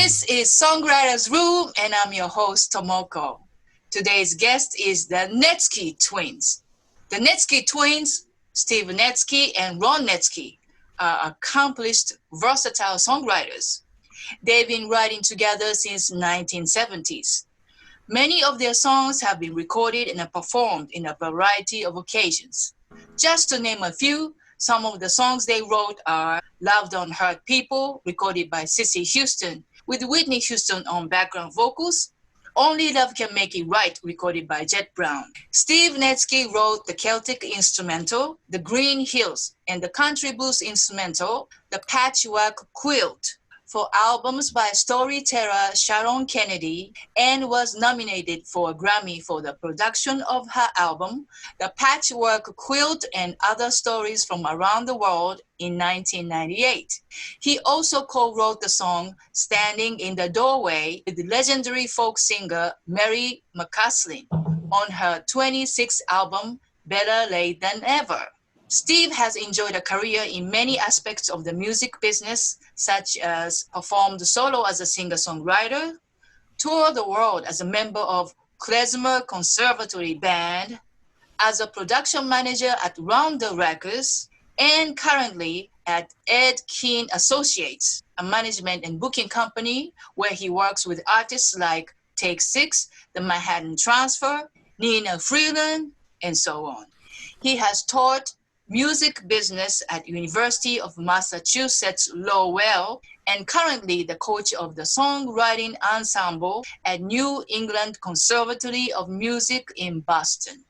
This is Songwriters Room, and I'm your host, Tomoko. Today's guest is the Netsky Twins. The Netsky Twins, Steve Netsky and Ron Netsky, are accomplished, versatile songwriters. They've been writing together since 1970s. Many of their songs have been recorded and performed in a variety of occasions. Just to name a few, some of the songs they wrote are Love Don't Hurt People, recorded by Cissy Houston, with Whitney Houston on background vocals. Only Love Can Make It Right, recorded by Jet Brown. Steve Netsky wrote the Celtic instrumental, The Green Hills, and the country blues instrumental, The Patchwork Quilt, for albums by storyteller Sharon Kennedy, and was nominated for a Grammy for the production of her album, The Patchwork Quilt and Other Stories from Around the World, in 1998. He also co-wrote the song Standing in the Doorway with legendary folk singer Mary McCaslin on her 26th album, Better Late Than Ever. Steve has enjoyed a career in many aspects of the music business, such as performed solo as a singer-songwriter, toured the world as a member of Klezmer Conservatory Band, as a production manager at Rounder Records, and currently at Ed Keane Associates, a management and booking company where he works with artists like Take Six, The Manhattan Transfer, Nnenna Freelon, and so on. He has taught music business at University of Massachusetts Lowell, and currently the coach of the Songwriting Ensemble at New England Conservatory of Music in Boston.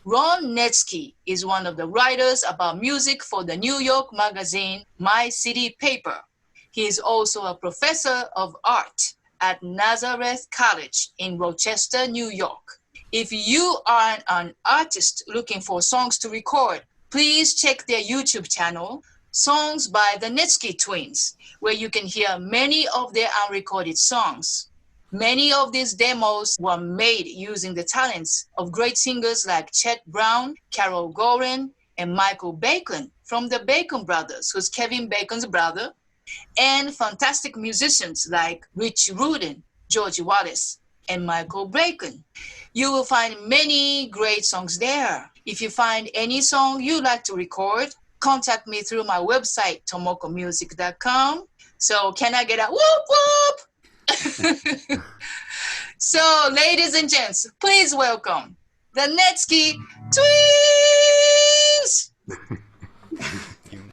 Ron Netsky is one of the writers about music for the New York magazine My City Paper. He is also a professor of art at Nazareth College in Rochester, New York. If you are an artist looking for songs to record, please check their YouTube channel, Songs by the Netsky Twins, where you can hear many of their unrecorded songs. Many of these demos were made using the talents of great singers like Chet Brown, Carol Goren, and Michael Bacon from the Bacon Brothers, who's Kevin Bacon's brother, and fantastic musicians like Rich Rudin, George Wallace, and Michael Bacon. You will find many great songs there. If you find any song you'd like to record, contact me through my website, tomokomusic.com. So can I get a whoop whoop? So, ladies and gents, please welcome the Netsky Twins!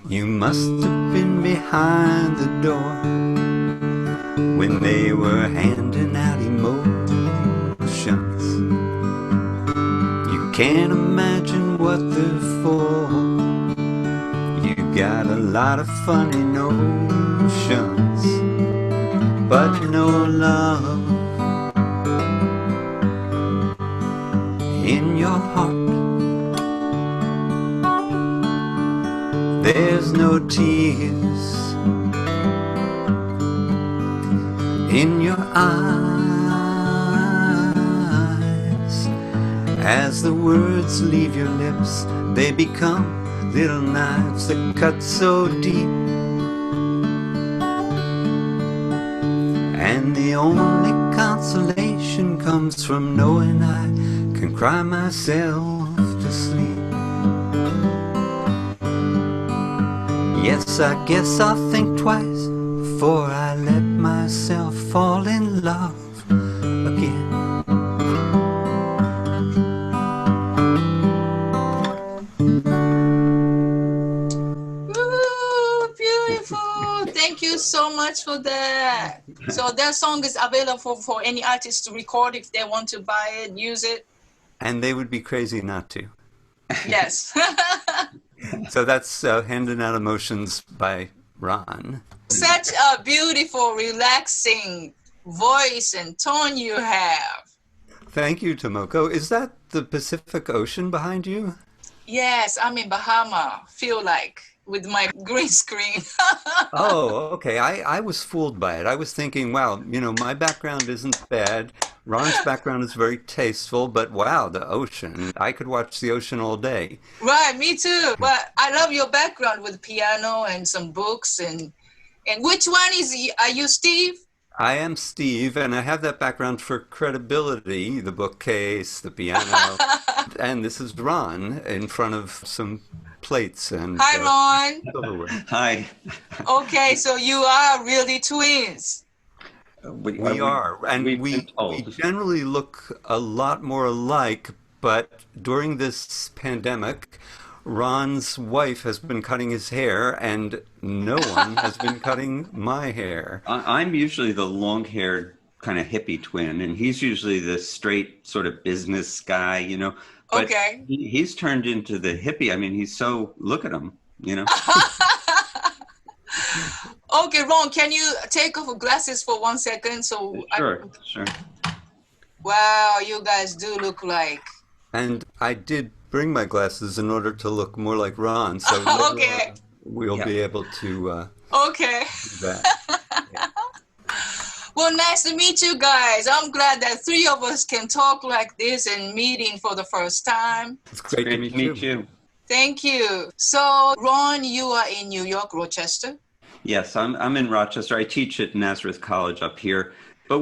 You must have been behind the door when they were handing out emotions. You can't imagine what they're for. You got a lot of funny notions, but no love in your heart. There's no tears in your eyes. As the words leave your lips, they become little knives that cut so deep. And the only consolation comes from knowing I can cry myself to sleep. Yes, I guess I'll think twice before I let myself fall in love again. Ooh, beautiful. Thank you so much for that. So that song is available for any artist to record if they want to buy it, use it. And they would be crazy not to. Yes. So that's Handing Out Emotions by Ron. Such a beautiful, relaxing voice and tone you have. Thank you, Tomoko. Is that the Pacific Ocean behind you? Yes, I'm in Bahama, feel like, with my green screen. Oh, okay. I was fooled by it. I was thinking, wow, you know, my background isn't bad. Ron's background is very tasteful, but wow, the ocean. I could watch the ocean all day. Right, me too. But I love your background with piano and some books. And which one are you, Steve? I am Steve, and I have that background for credibility, the bookcase, the piano, and this is Ron in front of some plates and Hi, Ron. silverware. Hi. Okay, so you are really twins. We are, and We've we been we told. generally look a lot more alike, but during this pandemic, Ron's wife has been cutting his hair, and no one has been cutting my hair. I'm usually the long-haired kind of hippie twin, and he's usually the straight sort of business guy, But Okay. he's turned into the hippie. I mean, look at him. Okay, Ron, can you take off your glasses for 1 second? Sure. Wow, you guys do look like. And I did bring my glasses in order to look more like Ron, so later Okay. on we'll Yeah. be able to Okay. do that. Well, nice to meet you guys. I'm glad that three of us can talk like this and meeting for the first time. It's great to meet you. you. Thank you. So, Ron, you are in New York, Rochester. Yes, I'm in Rochester. I teach at Nazareth College up here, but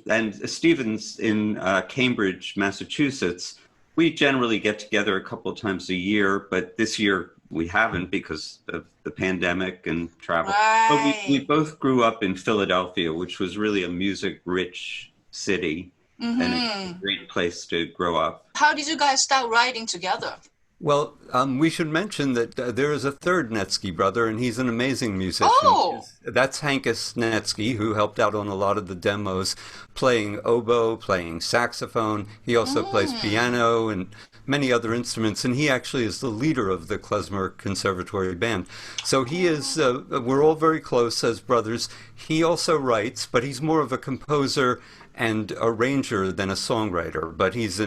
and Stephen's in Cambridge, Massachusetts. We generally get together a couple of times a year, but this year we haven't because of the pandemic and travel. But we Right. both grew up in Philadelphia, which was really a music-rich city and a great place to grow up. How did you guys start writing together? Well, we should mention that there is a third Netsky brother, and he's an amazing musician. Oh. That's Hankus Netsky, who helped out on a lot of the demos, playing oboe, playing saxophone. He also plays piano and many other instruments, and he actually is the leader of the Klezmer Conservatory Band. So he is, we're all very close as brothers. He also writes, but he's more of a composer and arranger than a songwriter, but he's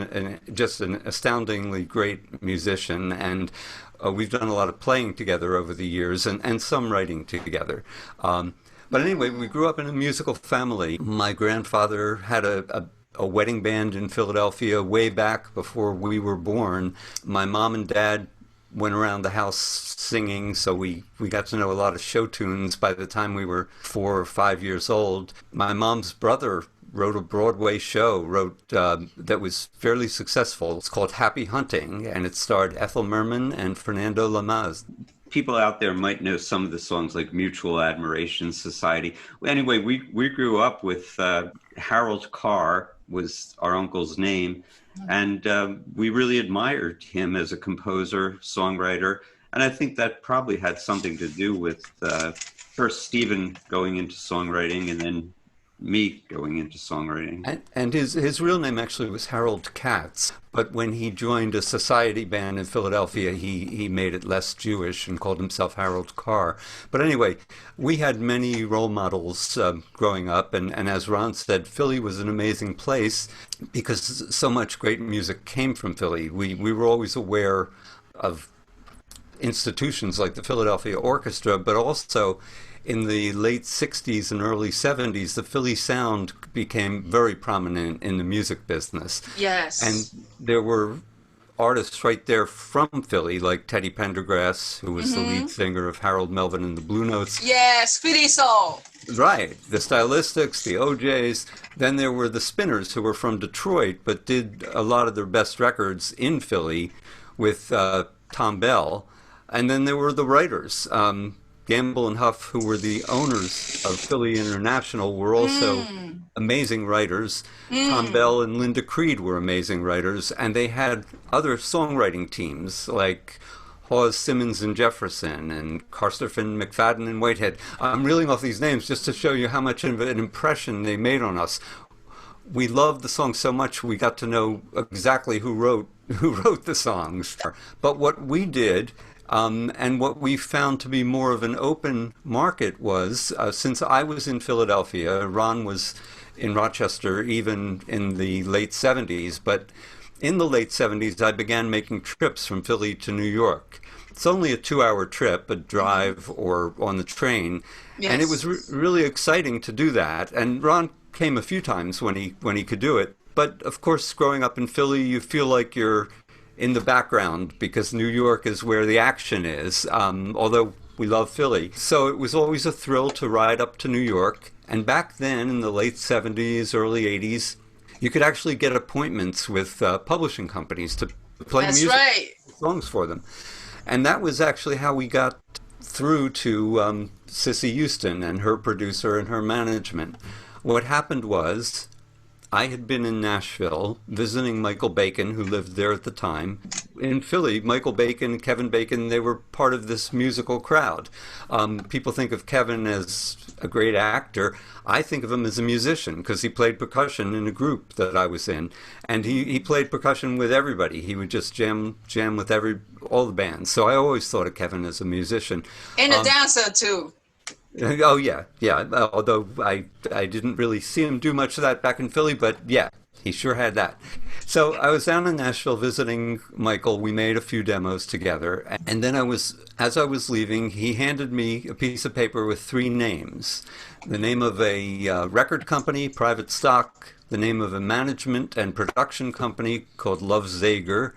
just an astoundingly great musician, and we've done a lot of playing together over the years and some writing together. But anyway, we grew up in a musical family. My grandfather had a wedding band in Philadelphia way back before we were born. My mom and dad went around the house singing, so we got to know a lot of show tunes by the time we were 4 or 5 years old. My mom's brother wrote a Broadway show, that was fairly successful. It's called Happy Hunting, and it starred Ethel Merman and Fernando Lamaz. People out there might know some of the songs like Mutual Admiration Society. Anyway, we grew up with Harold Carr was our uncle's name, and we really admired him as a composer, songwriter, and I think that probably had something to do with first Stephen going into songwriting and then me going into songwriting. And his real name actually was Harold Katz, but when he joined a society band in Philadelphia, he made it less Jewish and called himself Harold Carr. But anyway, we had many role models growing up, and as Ron said, Philly was an amazing place because so much great music came from Philly. We were always aware of institutions like the Philadelphia Orchestra, but also in the late 60s and early 70s, the Philly sound became very prominent in the music business. Yes. And there were artists right there from Philly, like Teddy Pendergrass, who was the lead singer of Harold Melvin and the Blue Notes. Yes, Philly soul. Right. The Stylistics, the OJs. Then there were the Spinners, who were from Detroit, but did a lot of their best records in Philly with Tom Bell. And then there were the writers. Gamble and Huff, who were the owners of Philly International, were also amazing writers. Tom Bell and Linda Creed were amazing writers, and they had other songwriting teams like Hawes, Simmons, and Jefferson, and Carsterfin, McFadden, and Whitehead. I'm reeling off these names just to show you how much of an impression they made on us. We loved the song so much we got to know exactly who wrote the songs. But what we did, and what we found to be more of an open market was, since I was in Philadelphia, Ron was in Rochester even in the late 70s, but in the late 70s I began making trips from Philly to New York. It's only a 2-hour trip, a drive or on the train, and it was really exciting to do that. And Ron came a few times when he could do it. But of course, growing up in Philly, you feel like you're in the background because New York is where the action is, although we love Philly. So it was always a thrill to ride up to New York And back then, in the late 70s, early 80s, you could actually get appointments with publishing companies to play That's music right. songs for them. And that was actually how we got through to Cissy Houston and her producer and her management. What happened was, I had been in Nashville visiting Michael Bacon, who lived there at the time. In Philly, Michael Bacon, Kevin Bacon, they were part of this musical crowd. People think of Kevin as a great actor. I think of him as a musician because he played percussion in a group that I was in. And he played percussion with everybody. He would just jam with all the bands. So I always thought of Kevin as a musician. And a dancer, too. Oh yeah. Although I didn't really see him do much of that back in Philly, but yeah, he sure had that. So I was down in Nashville visiting Michael. We made a few demos together, and then as I was leaving, he handed me a piece of paper with 3 names: the name of a record company, Private Stock; the name of a management and production company called Love Zager;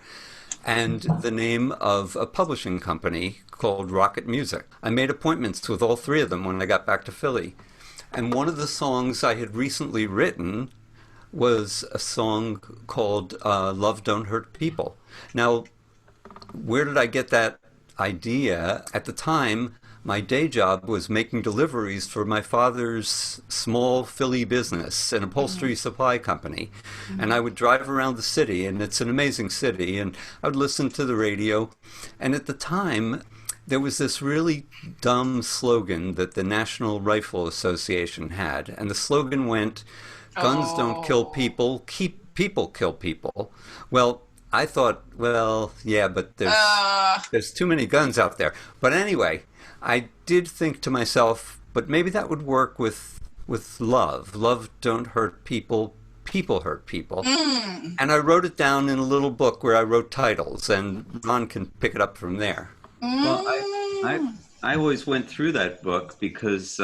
and the name of a publishing company called Rocket Music. I made appointments with all 3 of them when I got back to Philly. And one of the songs I had recently written was a song called Love Don't Hurt People. Now, where did I get that idea? At the time, my day job was making deliveries for my father's small Philly business, an upholstery supply company. And I would drive around the city, and it's an amazing city, and I would listen to the radio. And at the time, there was this really dumb slogan that the National Rifle Association had. And the slogan went, "Guns don't kill people, people kill people." Well, I thought, well, yeah, but there's too many guns out there. But anyway, I did think to myself, but maybe that would work with love. Love don't hurt people, people hurt people. And I wrote it down in a little book where I wrote titles, and Ron can pick it up from there. Well, I always went through that book because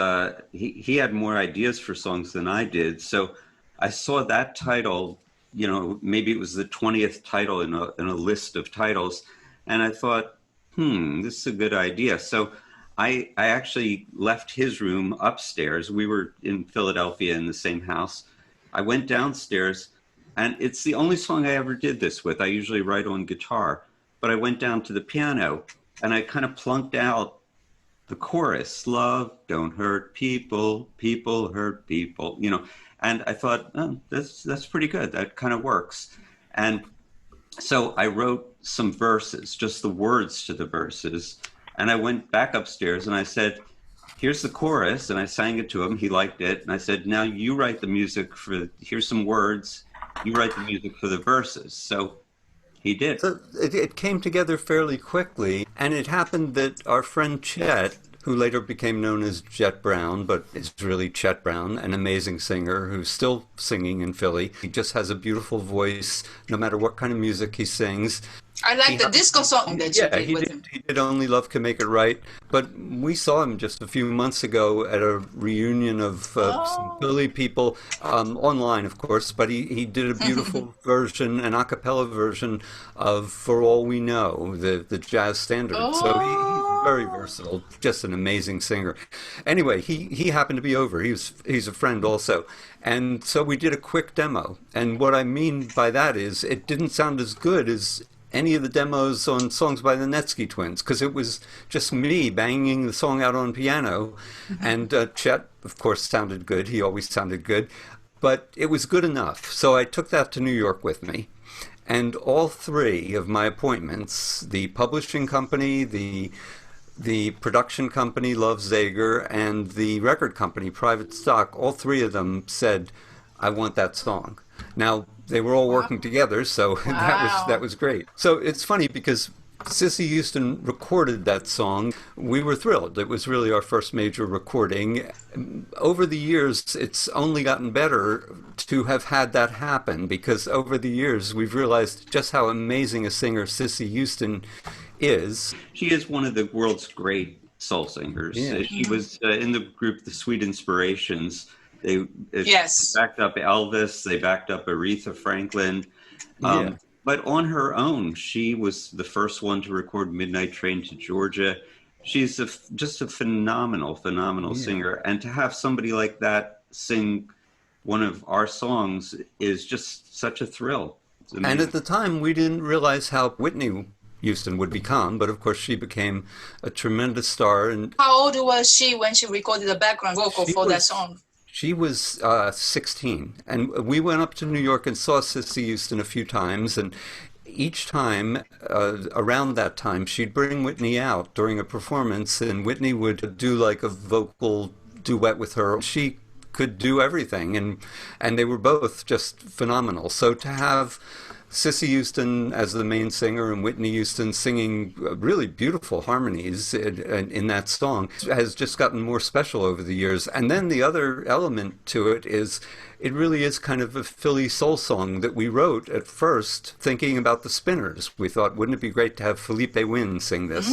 he had more ideas for songs than I did. So I saw that title, maybe it was the 20th title in a list of titles. And I thought, this is a good idea. So I actually left his room upstairs. We were in Philadelphia in the same house. I went downstairs, and it's the only song I ever did this with. I usually write on guitar, but I went down to the piano and I kind of plunked out the chorus, "Love don't hurt people, people hurt people," and I thought, oh, that's pretty good. That kind of works. And so I wrote some verses, just the words to the verses. And I went back upstairs and I said, here's the chorus. And I sang it to him. He liked it. And I said, now you write the music here's some words. You write the music for the verses. So he did. So it came together fairly quickly. And it happened that our friend Chet, who later became known as Jet Brown, but is really Chet Brown, an amazing singer who's still singing in Philly. He just has a beautiful voice, no matter what kind of music he sings. I like the disco song that you did with him. He did Only Love Can Make It Right. But we saw him just a few months ago at a reunion of some Philly people, online, of course. But he did a beautiful version, an a cappella version of For All We Know, the jazz standard. So he's very versatile, just an amazing singer. Anyway, he happened to be over. He's a friend also. And so we did a quick demo. And what I mean by that is it didn't sound as good as any of the demos on songs by the Netsky Twins, because it was just me banging the song out on piano. And Chet, of course, sounded good. He always sounded good. But it was good enough. So I took that to New York with me. And all 3 of my appointments, the publishing company, the production company, Love Zager, and the record company, Private Stock, all 3 of them said, I want that song. Now, they were all working together, so that was great. So it's funny because Cissy Houston recorded that song. We were thrilled. It was really our first major recording. Over the years, it's only gotten better to have had that happen, because over the years, we've realized just how amazing a singer Cissy Houston is. She is one of the world's great soul singers. Yeah. She was in the group The Sweet Inspirations. They backed up Elvis. They backed up Aretha Franklin. But on her own, she was the first one to record Midnight Train to Georgia. She's just a phenomenal singer. And to have somebody like that sing one of our songs is just such a thrill. And at the time, we didn't realize how Whitney Houston would become, but of course she became a tremendous star. And how old was she when she recorded the background vocal for that song? She was 16, and we went up to New York and saw Cissy Houston a few times, and each time, around that time, she'd bring Whitney out during a performance, and Whitney would do like a vocal duet with her. She could do everything, and they were both just phenomenal. So to have Cissy Houston as the main singer and Whitney Houston singing really beautiful harmonies in that song has just gotten more special over the years. And then the other element to it is it really is kind of a Philly soul song that we wrote at first thinking about the Spinners. We thought, wouldn't it be great to have Felipe Wynne sing this?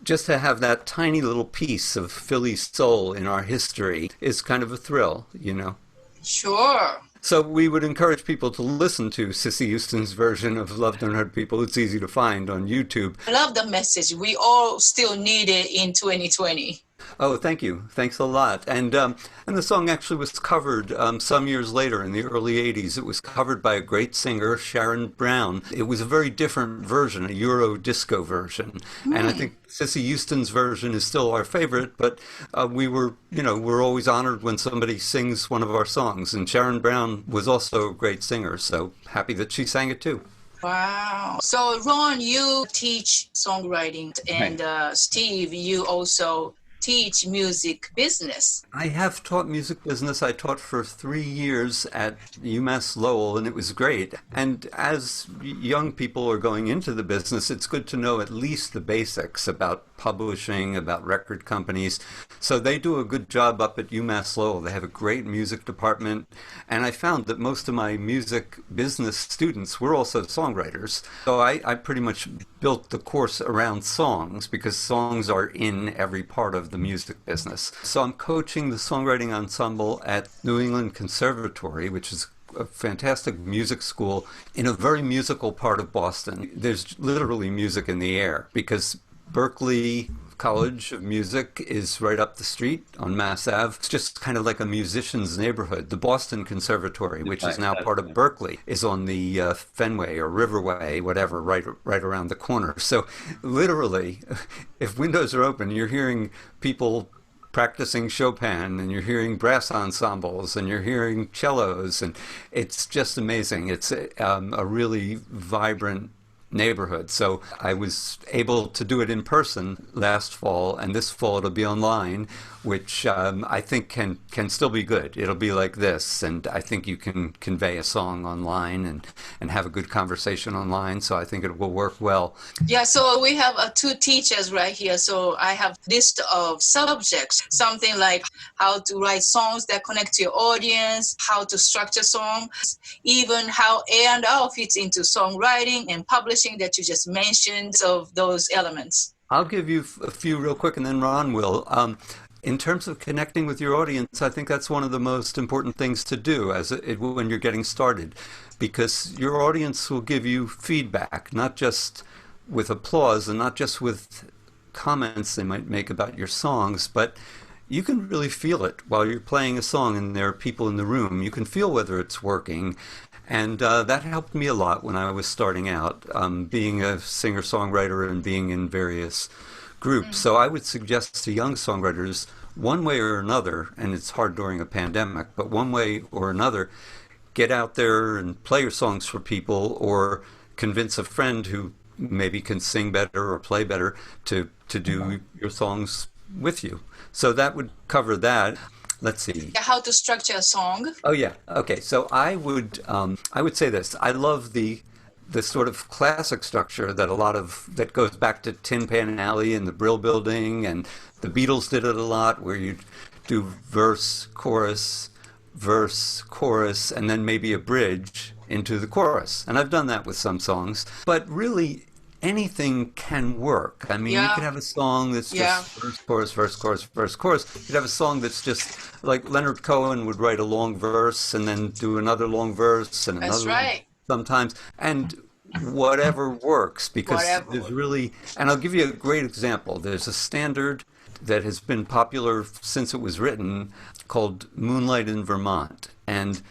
Just to have that tiny little piece of Philly soul in our history is kind of a thrill, you know? Sure. So we would encourage people to listen to Cissy Houston's version of Loved Unheard People. It's easy to find on YouTube. I love the message. We all still need it in 2020. Oh, thank you. Thanks a lot. And the song actually was covered some years later in the early 80s. It was covered by a great singer, Sharon Brown. It was a very different version, a Euro disco version. And I think Cissy Houston's version is still our favorite, but we're always honored when somebody sings one of our songs. And Sharon Brown was also a great singer, so happy that she sang it too. Wow. So, Ron, you teach songwriting, and Steve, you also teach music business. I have taught music business. I taught for 3 years at UMass Lowell, and it was great. And as young people are going into the business, it's good to know at least the basics about publishing, about record companies. So they do a good job up at UMass Lowell. They have a great music department. And I found that most of my music business students were also songwriters. So I pretty much built the course around songs because songs are in every part of the music business. So I'm coaching the Songwriting Ensemble at England Conservatory, which is a fantastic music school in a very musical part of Boston. There's literally music in the air because Berklee College of Music is right up the street on Mass Ave. It's just kind of like a musician's neighborhood. The Boston Conservatory, which is now part of Berklee, is on the Fenway or Riverway, whatever, right around the corner. So literally, if windows are open, you're hearing people practicing Chopin, and you're hearing brass ensembles, and you're hearing cellos, and it's just amazing. It's a really vibrant neighborhood. So I was able to do it in person last fall, and this fall it'll be online, which I think can still be good. It'll be like this, and I think you can convey a song online and have a good conversation online, so I think it will work well. Yeah, so we have 2 teachers right here. So I have a list of subjects, something like how to write songs that connect to your audience, how to structure songs, even how A&R fits into songwriting and publishing that you just mentioned, of those elements. I'll give you a few real quick, and then Ron will. In terms of connecting with your audience, I think that's one of the most important things to do when you're getting started, because your audience will give you feedback, not just with applause and not just with comments they might make about your songs, but you can really feel it while you're playing a song and there are people in the room. You can feel whether it's working. And that helped me a lot when I was starting out, being a singer-songwriter and being in various groups. So I would suggest to young songwriters, one way or another, and it's hard during a pandemic, but one way or another, get out there and play your songs for people, or convince a friend who maybe can sing better or play better to do your songs with you. So that would cover that. Let's see. How to structure a song. Oh yeah. Okay. So I would say this. I love the sort of classic structure that goes back to Tin Pan Alley and the Brill Building, and the Beatles did it a lot, where you do verse, chorus, and then maybe a bridge into the chorus. And I've done that with some songs. But really, anything can work. I mean, you could have a song that's just verse, chorus, verse, chorus, verse, chorus. You could have a song that's just like Leonard Cohen would write a long verse and then do another long verse and another long, sometimes. And whatever works, because there's Whatever. really, and I'll give you a great example. There's a standard that has been popular since it was written called Moonlight in Vermont. And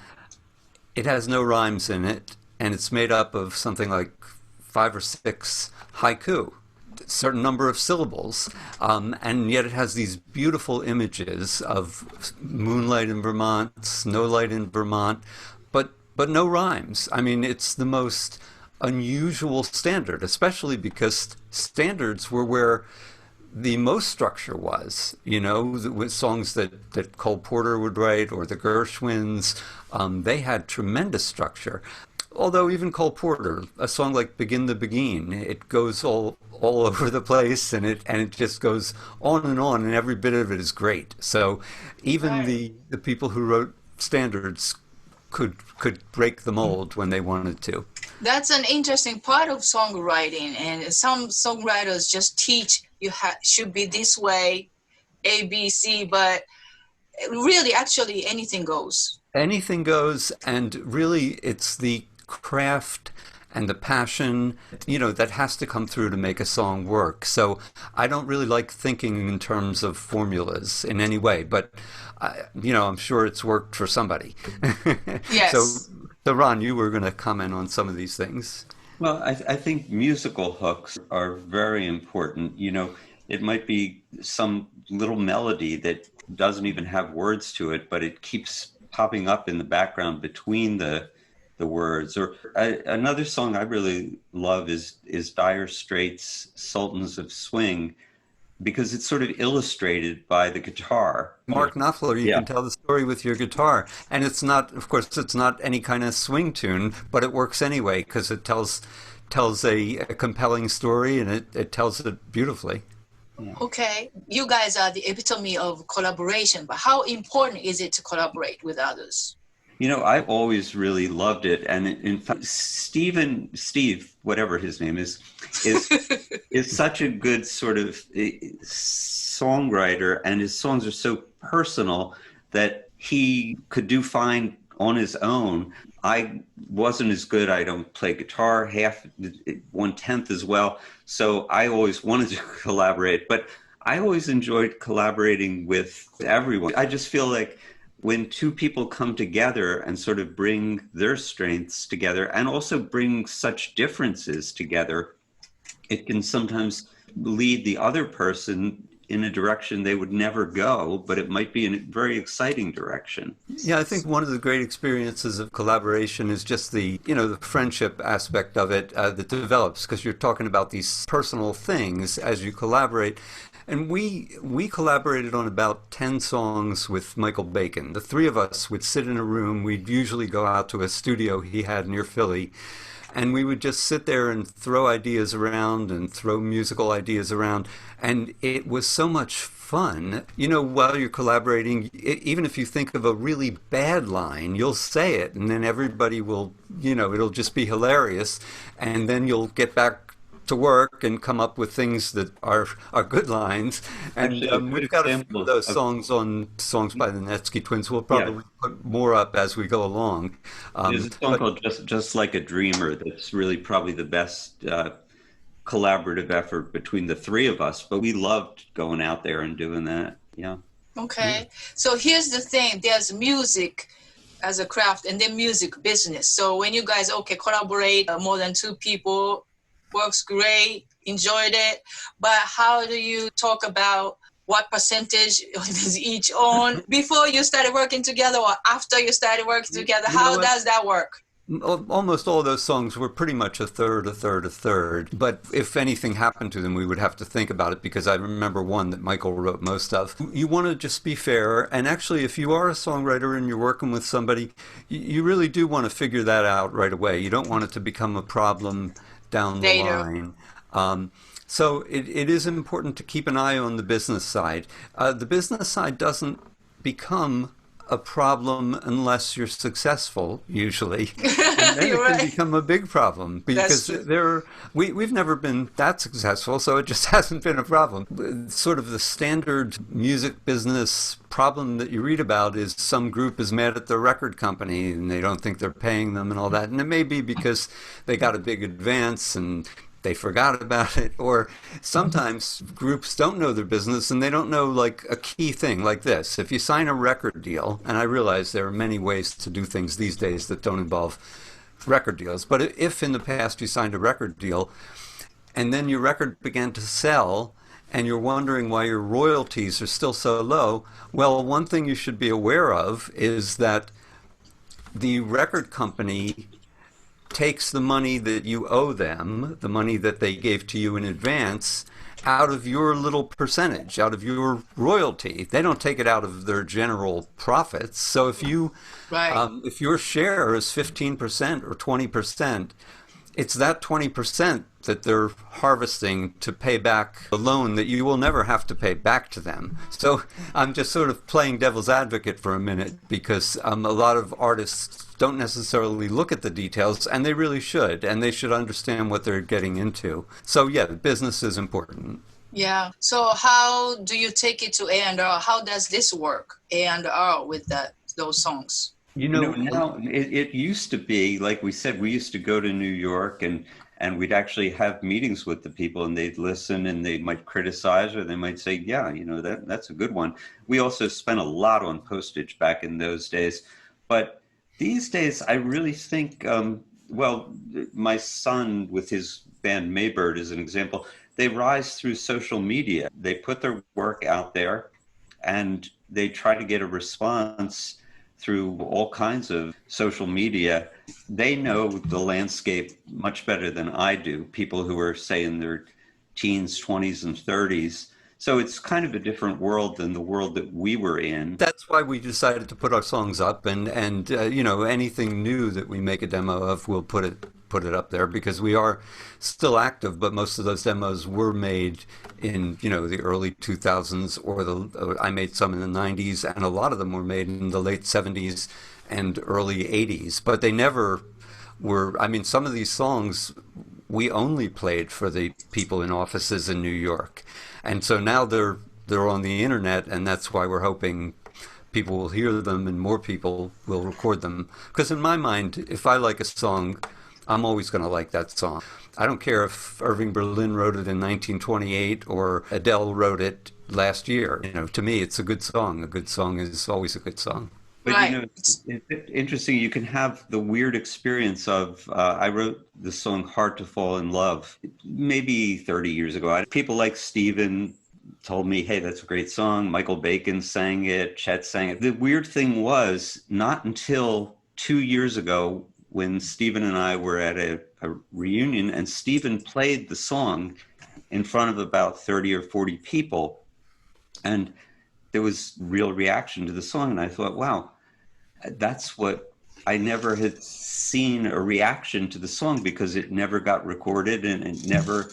it has no rhymes in it, and it's made up of something like 5 or 6 haiku, a certain number of syllables, and yet it has these beautiful images of moonlight in Vermont, snow light in Vermont, but no rhymes. I mean, it's the most unusual standard, especially because standards were where the most structure was, with songs that Cole Porter would write or the Gershwins, they had tremendous structure. Although even Cole Porter, a song like "Begin the Begin," it goes all over the place, and it just goes on, and every bit of it is great. So even Right. the people who wrote standards could break the mold when they wanted to. That's an interesting part of songwriting, and some songwriters just teach you should be this way, A, B, C, but really, actually, anything goes. Anything goes, and really it's the craft and the passion, that has to come through to make a song work. So I don't really like thinking in terms of formulas in any way, but I'm sure it's worked for somebody. So, Yes. so Ron, you were going to comment on some of these things. Well, I think musical hooks are very important. It might be some little melody that doesn't even have words to it, but it keeps popping up in the background between the words. Or another song I really love is Dire Straits' "Sultans of Swing," because it's sort of illustrated by the guitar. Mark Knopfler, you Yeah. can tell the story with your guitar. And it's not, of course, it's not any kind of swing tune, but it works anyway because it tells a compelling story, and it tells it beautifully. Okay, you guys are the epitome of collaboration, but how important is it to collaborate with others? I've always really loved it, and in fact, Steve, whatever his name is is such a good sort of songwriter, and his songs are so personal that he could do fine on his own. I wasn't as good. I don't play guitar half, 1/10 as well. So I always wanted to collaborate, but I always enjoyed collaborating with everyone. I just feel like when two people come together and sort of bring their strengths together and also bring such differences together, it can sometimes lead the other person in a direction they would never go, but it might be in a very exciting direction. Yeah, I think one of the great experiences of collaboration is just the friendship aspect of it that develops, because you're talking about these personal things as you collaborate. And we collaborated on about 10 songs with Michael Bacon. The three of us would sit in a room. We'd usually go out to a studio he had near Philly, and we would just sit there and throw ideas around and throw musical ideas around. And it was so much fun. While you're collaborating, even if you think of a really bad line, you'll say it, and then everybody will, it'll just be hilarious. And then you'll get back to work and come up with things that are good lines. And Actually, a good we've got a few example of those of songs by the Netsky Twins. We'll yeah, probably put more up as we go along. there's a song But called "Just Like a Dreamer" that's really probably the best collaborative effort between the three of us. But we loved going out there and doing that. Yeah. Okay, so here's the thing, there's music as a craft and then music business. So when you guys, collaborate more than 2 people, works great, enjoyed it, but how do you talk about what percentage is each own before you started working together or after you started working together? you know How what? does that work? Almost all of those songs were pretty much a third, a third, a third. But if anything happened to them, we would have to think about it, because I remember one that Michael wrote most of. You want to just be fair. And actually, if you are a songwriter and you're working with somebody, you really do want to figure that out right away. You don't want it to become a problem down the Later. line. So it is important to keep an eye on the business side. The business side doesn't become a problem unless you're successful, usually. And then You're it can right. become a big problem because we've never been that successful, so it just hasn't been a problem. Sort of the standard music business problem that you read about is some group is mad at the record company and they don't think they're paying them and all that. And it may be because they got a big advance and they forgot about it, or sometimes groups don't know their business and they don't know like a key thing like this. If you sign a record deal, and I realize there are many ways to do things these days that don't involve record deals, but if in the past you signed a record deal and then your record began to sell and you're wondering why your royalties are still so low, well, one thing you should be aware of is that the record company takes the money that you owe them, the money that they gave to you in advance, out of your little percentage, out of your royalty. They don't take it out of their general profits. So if if your share is 15% or 20%, it's that 20% that they're harvesting to pay back the loan that you will never have to pay back to them. So I'm just sort of playing devil's advocate for a minute because a lot of artists don't necessarily look at the details, and they really should, and they should understand what they're getting into. So yeah, business is important. Yeah. So how do you take it to A&R? How does this work, A&R, with those songs? Now it used to be, like we said, we used to go to New York and we'd actually have meetings with the people and they'd listen and they might criticize or they might say, yeah, that's a good one. We also spent a lot on postage back in those days. But these days, I really think, my son with his band Maybird is an example. They rise through social media. They put their work out there and they try to get a response through all kinds of social media. They know the landscape much better than I do, people who are, say, in their teens, 20s, and 30s. So it's kind of a different world than the world that we were in. That's why we decided to put our songs up, and anything new that we make a demo of, we'll put it up there because we are still active. But most of those demos were made in the early 2000s, or I made some in the 90s, and a lot of them were made in the late 70s and early 80s. But they never were. I mean, some of these songs we only played for the people in offices in New York. And so now they're on the internet, and that's why we're hoping people will hear them and more people will record them. Because in my mind, if I like a song, I'm always going to like that song. I don't care if Irving Berlin wrote it in 1928 or Adele wrote it last year. To me, it's a good song. A good song is always a good song. But Right. it's interesting. You can have the weird experience of I wrote the song "Hard to Fall in Love" maybe 30 years ago. People like Steven told me, "Hey, that's a great song." Michael Bacon sang it. Chet sang it. The weird thing was, not until 2 years ago, when Steven and I were at a reunion, and Steven played the song in front of about 30 or 40 people, and there was real reaction to the song, and I thought, wow. That's what I never had seen, a reaction to the song, because it never got recorded and it never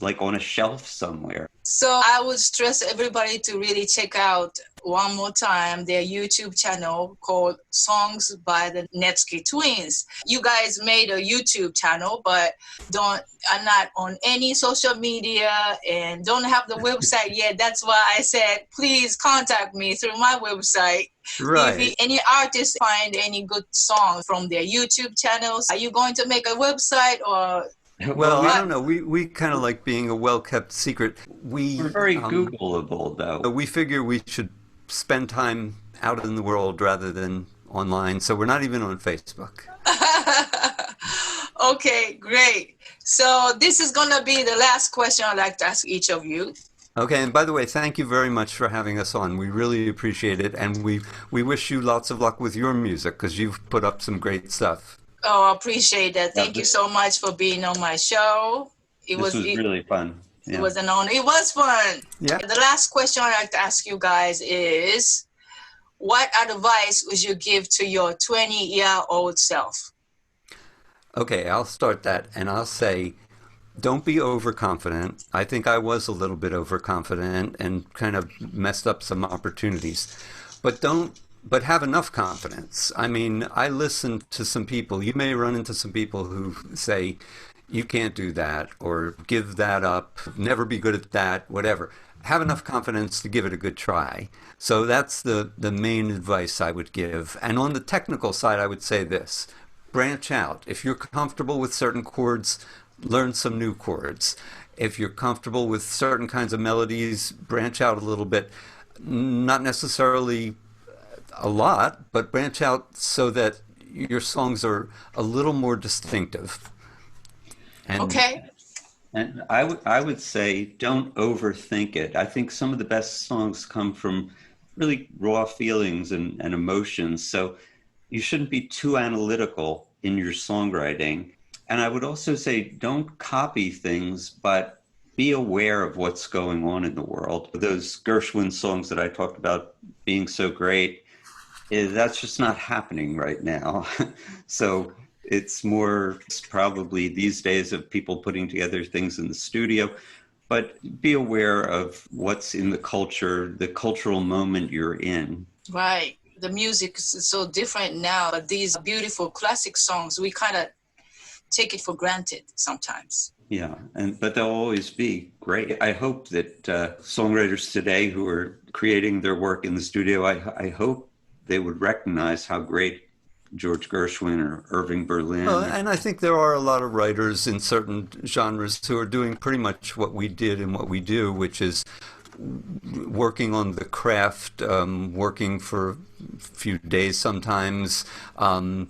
like on a shelf somewhere. So I would stress everybody to really check out one more time their YouTube channel called Songs by the Netsky Twins. You guys made a YouTube channel, but are not on any social media and don't have the website yet. That's why I said, please contact me through my website. Right. If any artists find any good songs from their YouTube channels, are you going to make a website or? Well, I don't know. We kind of like being a well-kept secret. We're very Googleable, though. We figure we should spend time out in the world rather than online, so we're not even on Facebook. Okay, great. So this is going to be the last question I'd like to ask each of you. Okay, and by the way, thank you very much for having us on. We really appreciate it, and we wish you lots of luck with your music, because you've put up some great stuff. Oh, I appreciate that. Thank you so much for being on my show. This was really fun. Yeah. It was an honor. It was fun. Yeah. The last question I'd like to ask you guys is, what advice would you give to your 20-year-old self? Okay, I'll start that, and I'll say, don't be overconfident. I think I was a little bit overconfident and kind of messed up some opportunities. But don't but have enough confidence. I mean, I listen to some people, you may run into some people who say, you can't do that, or give that up, never be good at that, whatever. Have enough confidence to give it a good try. So that's the main advice I would give. And on the technical side, I would say this: branch out. If you're comfortable with certain chords, learn some new chords. If you're comfortable with certain kinds of melodies, branch out a little bit. Not necessarily a lot, but branch out so that your songs are a little more distinctive. And Okay. And I would say don't overthink it. I think some of the best songs come from really raw feelings and emotions. So you shouldn't be too analytical in your songwriting. And I would also say don't copy things, but be aware of what's going on in the world. Those Gershwin songs that I talked about being so great, that's just not happening right now. So it's more probably these days of people putting together things in the studio, but be aware of what's in the culture, the cultural moment you're in. Right. The music is so different now, but these beautiful classic songs, we kind of take it for granted sometimes. Yeah, but they'll always be great. I hope that songwriters today who are creating their work in the studio, I hope they would recognize how great George Gershwin or Irving Berlin. And I think there are a lot of writers in certain genres who are doing pretty much what we did and what we do, which is working on the craft, working for a few days sometimes,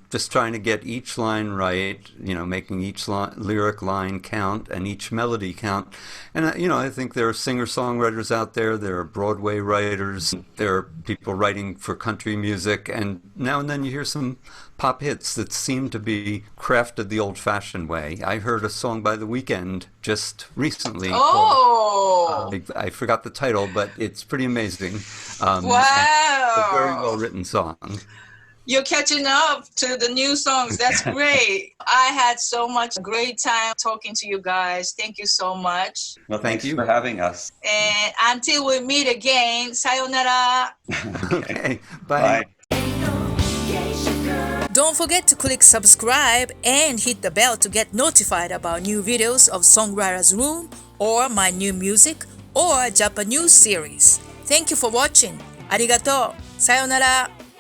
just trying to get each line right, making each lyric line count and each melody count. And, I think there are singer-songwriters out there, there are Broadway writers, there are people writing for country music, and now and then you hear some pop hits that seem to be crafted the old-fashioned way. I heard a song by The Weeknd just recently. Oh! I forgot the title, but it's pretty amazing. Wow! A very well-written song. You're catching up to the new songs. That's great. I had so much great time talking to you guys. Thank you so much. Well, thanks for having us. And until we meet again, sayonara. Okay, bye. Don't forget to click subscribe and hit the bell to get notified about new videos of Songwriters Room or my new music or Japanese series. Thank you for watching. Arigato. Sayonara.